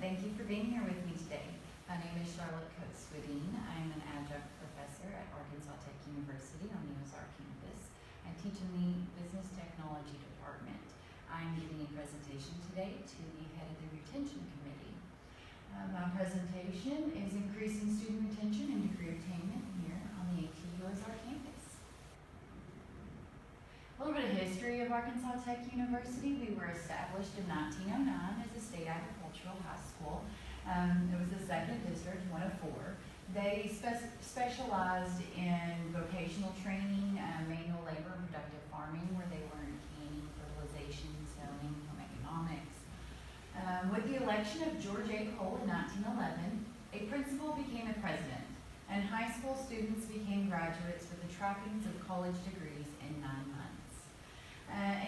Thank you for being here with me today. My name is Charlotte Coates-Swedeen. I am an adjunct professor at Arkansas Tech University on the Ozark campus. I teach in the Business Technology Department. I'm giving a presentation today to the head of the Retention Committee. My presentation is increasing student retention and degree attainment here on the ATU Ozark campus. A little bit of history of Arkansas Tech University. We were established in 1909 as a state agricultural high school. It was the second district, one of four. They specialized in vocational training, manual labor, and productive farming, where they learned canning, fertilization, sewing, home economics. With the election of George A. Cole in 1911, a principal became a president, and high school students became graduates with the trappings of college degrees in 9 months.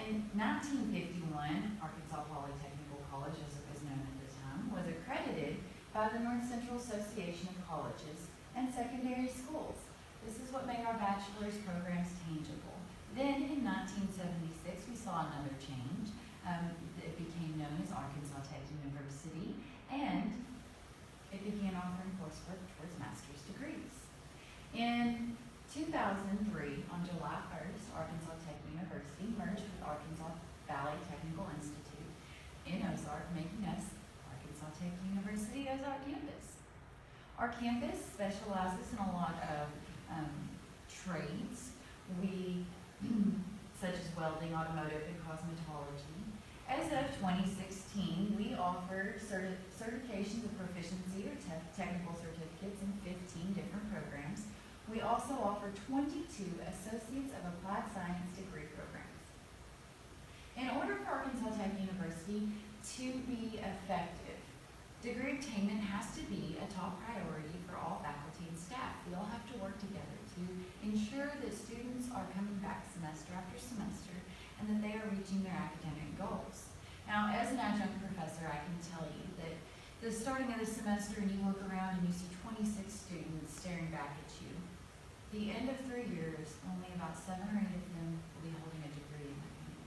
In 1951, Arkansas Polytechnical College, as it was known at the time, was accredited by the North Central Association of Colleges and Secondary Schools. This is what made our bachelor's programs tangible. Then in 1976, we saw another change. It became known as Arkansas Tech University, and it began offering coursework towards master's degrees. In 2003, on July 1st, Arkansas Tech University merged with Arkansas Valley Technical Institute in Ozark, making us Arkansas Tech University Ozark campus. Our campus specializes in a lot of trades, such as welding, automotive, and cosmetology. As of 2016, we offer certifications of proficiency or technical certificates in 15 different programs. We also offer 22 Associates of Applied Science degree programs. In order for Arkansas Tech University to be effective, degree attainment has to be a top priority for all faculty and staff. We all have to work together to ensure that students are coming back semester after semester and that they are reaching their academic goals. Now, as an adjunct professor, I can tell you that the starting of the semester and you look around and you see 26 students staring back at you. The end of 3 years, only about 7 or 8 of them will be holding a degree in their hand.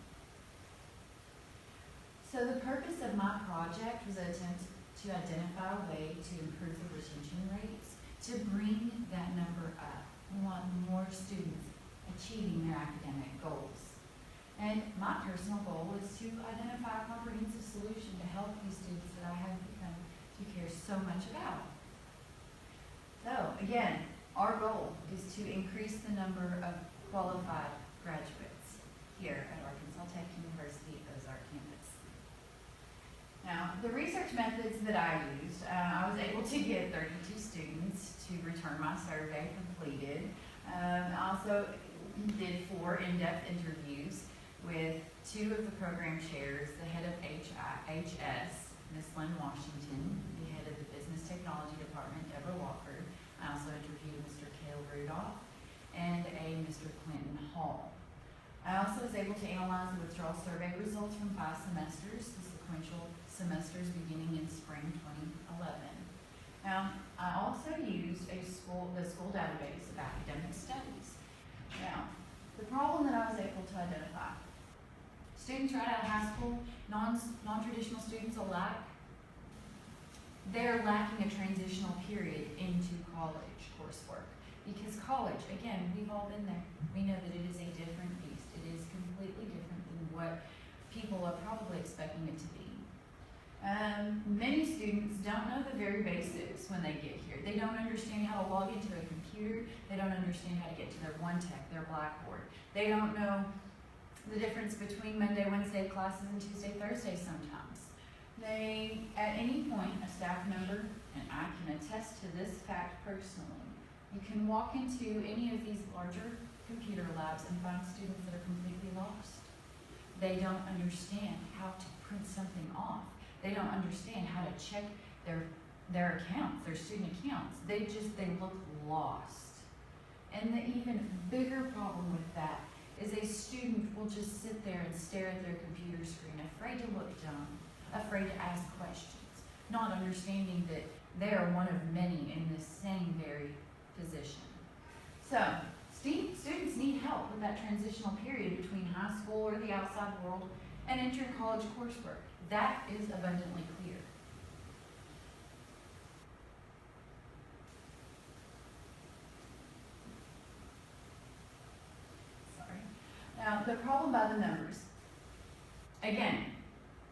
So the purpose of my project was an attempt to identify a way to improve the retention rates, to bring that number up. We want more students achieving their academic goals. And my personal goal is to identify a comprehensive solution to help these students that I have become to care so much about. So, again, our goal is to increase the number of qualified graduates here at Arkansas Tech University Ozark campus. Now, the research methods that I used, I was able to get 32 students to return my survey completed. I also did 4 in-depth interviews with 2 of the program chairs, the head of HS, Ms. Lynn Washington, the head of the Business Technology Department, Deborah Walford. I also interviewed Mr. Cale Rudolph and a Mr. Clinton Hall. I also was able to analyze the withdrawal survey results from 5 semesters, the sequential semesters beginning in spring 2011. Now, I also used the school database of academic studies. Now, the problem that I was able to identify, students right out of high school, non-traditional students alike, they're lacking a transitional period into college coursework. Because college, again, we've all been there. We know that it is a different beast. It is completely different than what people are probably expecting it to be. Many students don't know the very basics when they get here. They don't understand how to log into a computer. They don't understand how to get to their OneTech, their Blackboard. They don't know the difference between Monday, Wednesday classes and Tuesday, Thursday sometimes. They, at any point, a staff member, and I can attest to this fact personally, you can walk into any of these larger computer labs and find students that are completely lost. They don't understand how to print something off. They don't understand how to check their accounts, their student accounts. They look lost. And the even bigger problem with that is a student will just sit there and stare at their computer screen, afraid to look dumb, afraid to ask questions, not understanding that they are one of many in this same very position. So, students need help with that transitional period between high school or the outside world and entering college coursework. That is abundantly clear. the problem by the numbers. Again,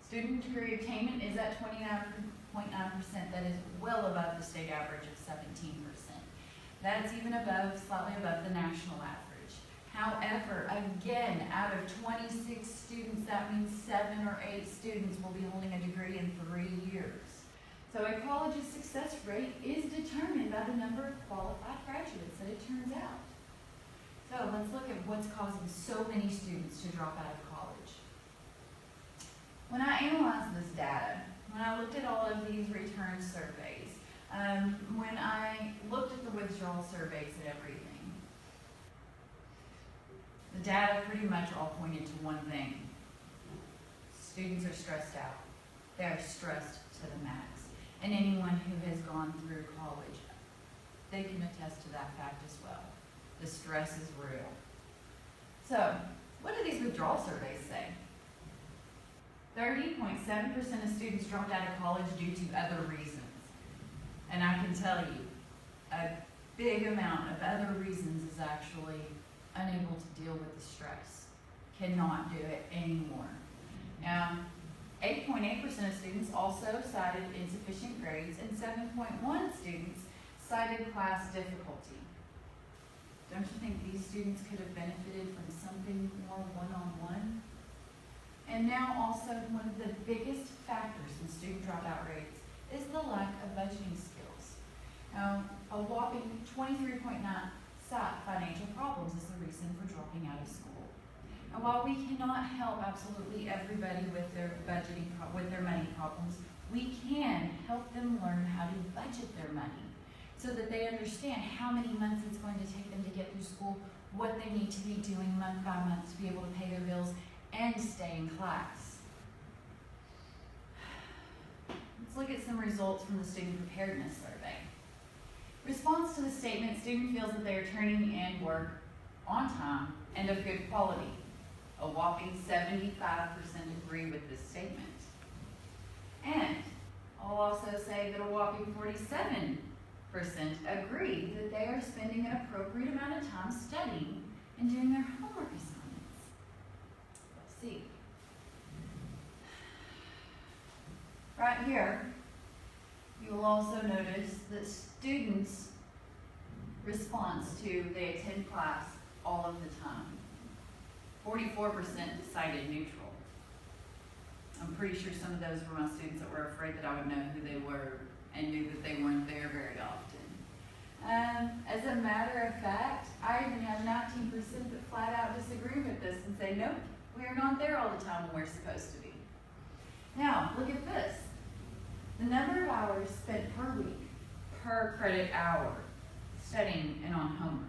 student degree attainment is at 29.9%. That is well above the state average of 17%. That's even slightly above the national average. However, again, out of 26 students, that means 7 or 8 students will be holding a degree in 3 years. So a college's success rate is determined by the number of qualified graduates that it turns out. So let's look at what's causing so many students to drop out of college. When I analyzed this data, when I looked at all of these return surveys, when I looked at the withdrawal surveys and everything, the data pretty much all pointed to one thing. Students are stressed out. They are stressed to the max. And anyone who has gone through college, they can attest to that fact as well. The stress is real. So, what do these withdrawal surveys say? 30.7% of students dropped out of college due to other reasons. And I can tell you, a big amount of other reasons is actually unable to deal with the stress. Cannot do it anymore. Now, 8.8% of students also cited insufficient grades, and 7.1% students cited class difficulty. Don't you think these students could have benefited from something more one-on-one? And now also, one of the biggest factors in student dropout rates is the lack of budgeting skills. Now, a whopping 23.9% cite financial problems as the reason for dropping out of school. And while we cannot help absolutely everybody with their budgeting, with their money problems, we can help them learn how to budget their money so that they understand how many months it's going to take them to get through school, what they need to be doing month by month to be able to pay their bills and stay in class. Let's look at some results from the Student Preparedness Survey. Response to the statement, student feels that they are turning in work on time and of good quality. A whopping 75% agree with this statement. And I'll also say that a whopping 47% agree that they are spending an appropriate amount of time studying and doing their homework assignments. Let's see. Right here, you will also notice that students' response to they attend class all of the time. 44% cited neutral. I'm pretty sure some of those were my students that were afraid that I would know who they were and knew that they weren't there very often. As a matter of fact, I even have 19% that flat out disagree with this and say, nope, we are not there all the time when we're supposed to be. Now, look at this. The number of hours spent per week, per credit hour, studying and on homework.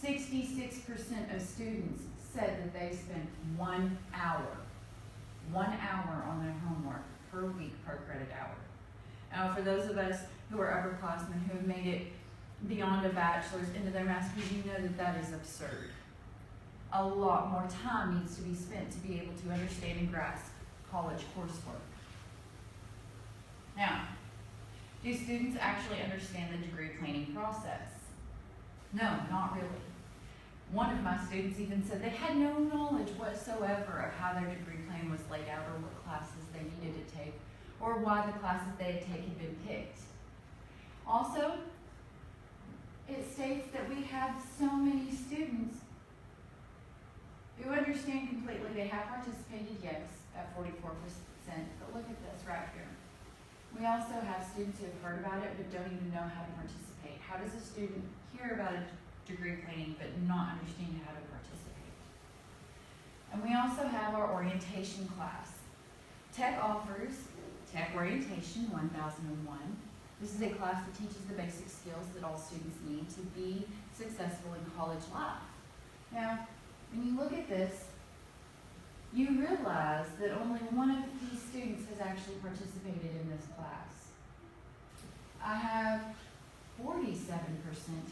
66% of students said that they spent 1 hour on their homework per week per credit hour. Now, for those of us who are upperclassmen who have made it beyond a bachelor's into their master's, you know that that is absurd. A lot more time needs to be spent to be able to understand and grasp college coursework. Now, do students actually understand the degree planning process? No, not really. One of my students even said they had no knowledge whatsoever of how their degree plan was laid out or what classes they needed to take or why the classes they had taken had been picked. Also, it states that we have so many students who understand completely. They have participated, yes, at 44%, but look at this right here. We also have students who have heard about it but don't even know how to participate. How does a student hear about a degree planning but not understand how to participate? And we also have our orientation class. Tech offers Tech Orientation 1001. This is a class that teaches the basic skills that all students need to be successful in college life. Now, when you look at this, you realize that only one of these students has actually participated in this class. I have 47%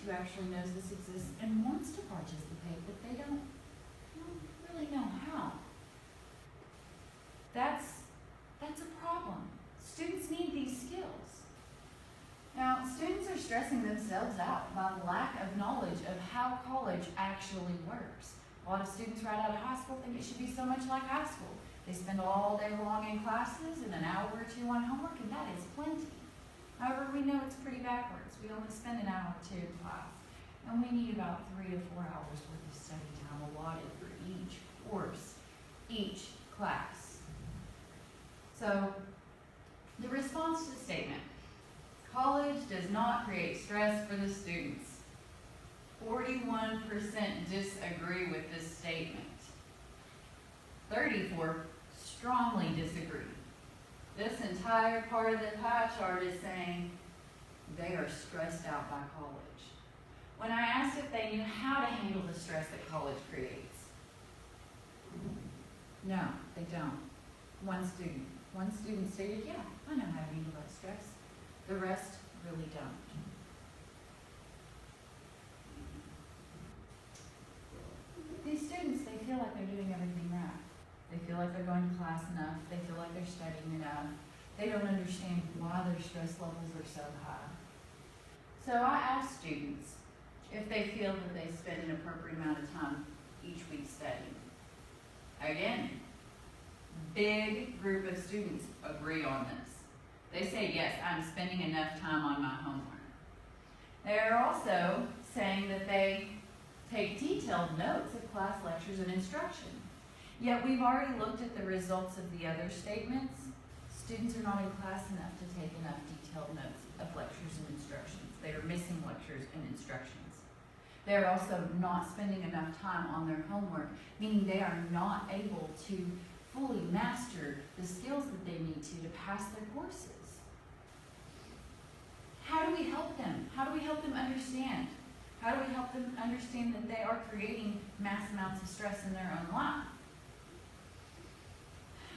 who actually knows this exists and wants to participate, but they don't really know how. That's a problem. Students need these skills. Now, students are stressing themselves out by lack of knowledge of how college actually works. A lot of students right out of high school think it should be so much like high school. They spend all day long in classes and an hour or two on homework, and that is plenty. However, we know it's pretty backwards. We only spend an hour or two in class, and we need about 3 to 4 hours worth of study time allotted for each course, each class. So, the response to the statement, college does not create stress for the students. 41% disagree with this statement. 34% strongly disagree. This entire part of the pie chart is saying they are stressed out by college. When I asked if they knew how to handle the stress that college creates, no, they don't. One student stated, yeah, I know how to handle that stress. The rest really don't. These students, they feel like they're doing everything right. They feel like they're going to class enough. They feel like they're studying enough. They don't understand why their stress levels are so high. So I asked students if they feel that they spend an appropriate amount of time each week studying. Again, big group of students agree on this. They say, yes, I'm spending enough time on my homework. They're also saying that they take detailed notes of class lectures and instruction. Yet we've already looked at the results of the other statements. Students are not in class enough to take enough detailed notes of lectures and instructions. They are missing lectures and instructions. They're also not spending enough time on their homework, meaning they are not able to fully master the skills that they need to pass their courses. How do we help them? How do we help them understand? How do we help them understand that they are creating mass amounts of stress in their own life?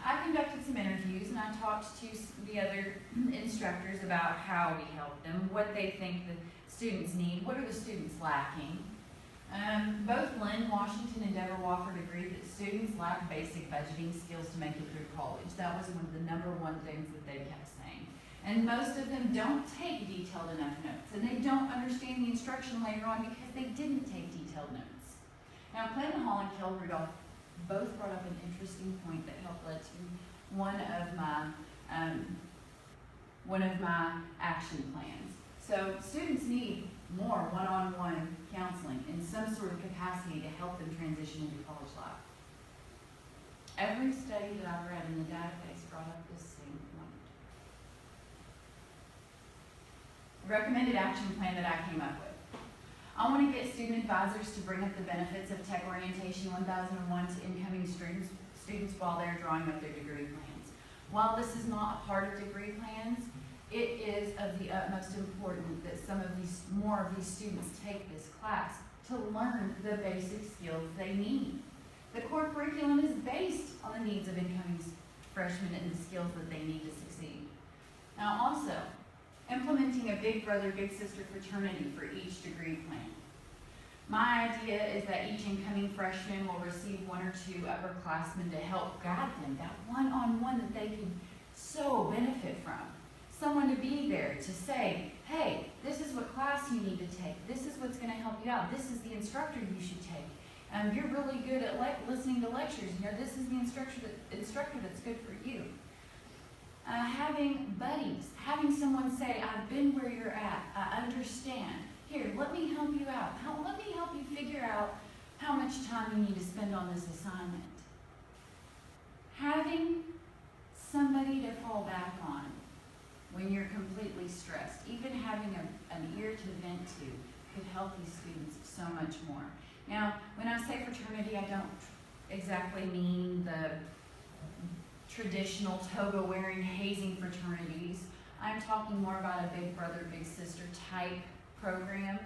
I conducted some interviews and I talked to the other instructors about how we help them, what they think the students need, what are the students lacking. Both Lynn Washington and Deborah Wofford agreed that students lack basic budgeting skills to make it through college. That was one of the #1 things that they kept saying. And most of them don't take detailed enough notes, and they don't understand the instruction later on because they didn't take detailed notes. Now, Clayton Hall and Kel Rudolph both brought up an interesting point that helped lead to one of my action plans. So students need more one-on-one counseling in some sort of capacity to help them transition into college life. Every study that I've read in the database brought up this same point. The recommended action plan that I came up with. I want to get student advisors to bring up the benefits of Tech Orientation 1001 to incoming students while they're drawing up their degree plans. While this is not a part of degree plans, it is of the utmost importance that more of these students take this class to learn the basic skills they need. The core curriculum is based on the needs of incoming freshmen and the skills that they need to succeed. Now also, implementing a big brother, big sister fraternity for each degree plan. My idea is that each incoming freshman will receive 1 or 2 upperclassmen to help guide them, that one-on-one that they can so benefit from. Someone to be there to say, hey, this is what class you need to take. This is what's going to help you out. This is the instructor you should take. You're really good at listening to lectures. This is the instructor that's good for you. Having buddies, having someone say, I've been where you're at, I understand. Here, let me help you out. Let me help you figure out how much time you need to spend on this assignment. Having somebody to fall back on when you're completely stressed, even having an ear to vent to, could help these students so much more. Now, when I say fraternity, I don't exactly mean the traditional toga-wearing hazing fraternities. I'm talking more about a big brother, big sister type program.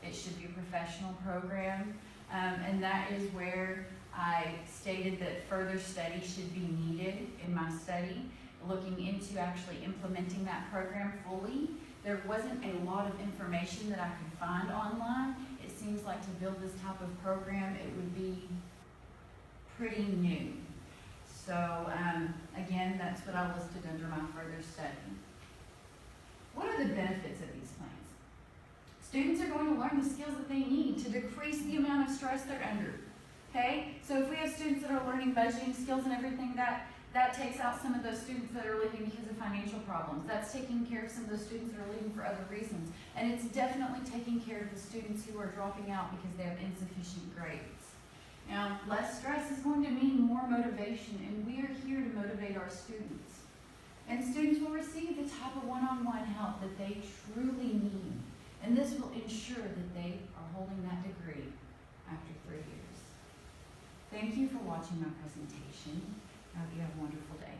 It should be a professional program, and that is where I stated that further study should be needed in my study, looking into actually implementing that program fully. There wasn't a lot of information that I could find online. It seems like to build this type of program, it would be pretty new. So again, that's what I listed under my further study. What are the benefits of these plans? Students are going to learn the skills that they need to decrease the amount of stress they're under. Okay, so if we have students that are learning budgeting skills and everything, that takes out some of those students that are leaving because of financial problems. That's taking care of some of those students that are leaving for other reasons. And it's definitely taking care of the students who are dropping out because they have insufficient grades. Now, less stress is going to mean more motivation, and we are here to motivate our students. And students will receive the type of one-on-one help that they truly need. And this will ensure that they are holding that degree after 3 years. Thank you for watching my presentation. I hope you have a wonderful day.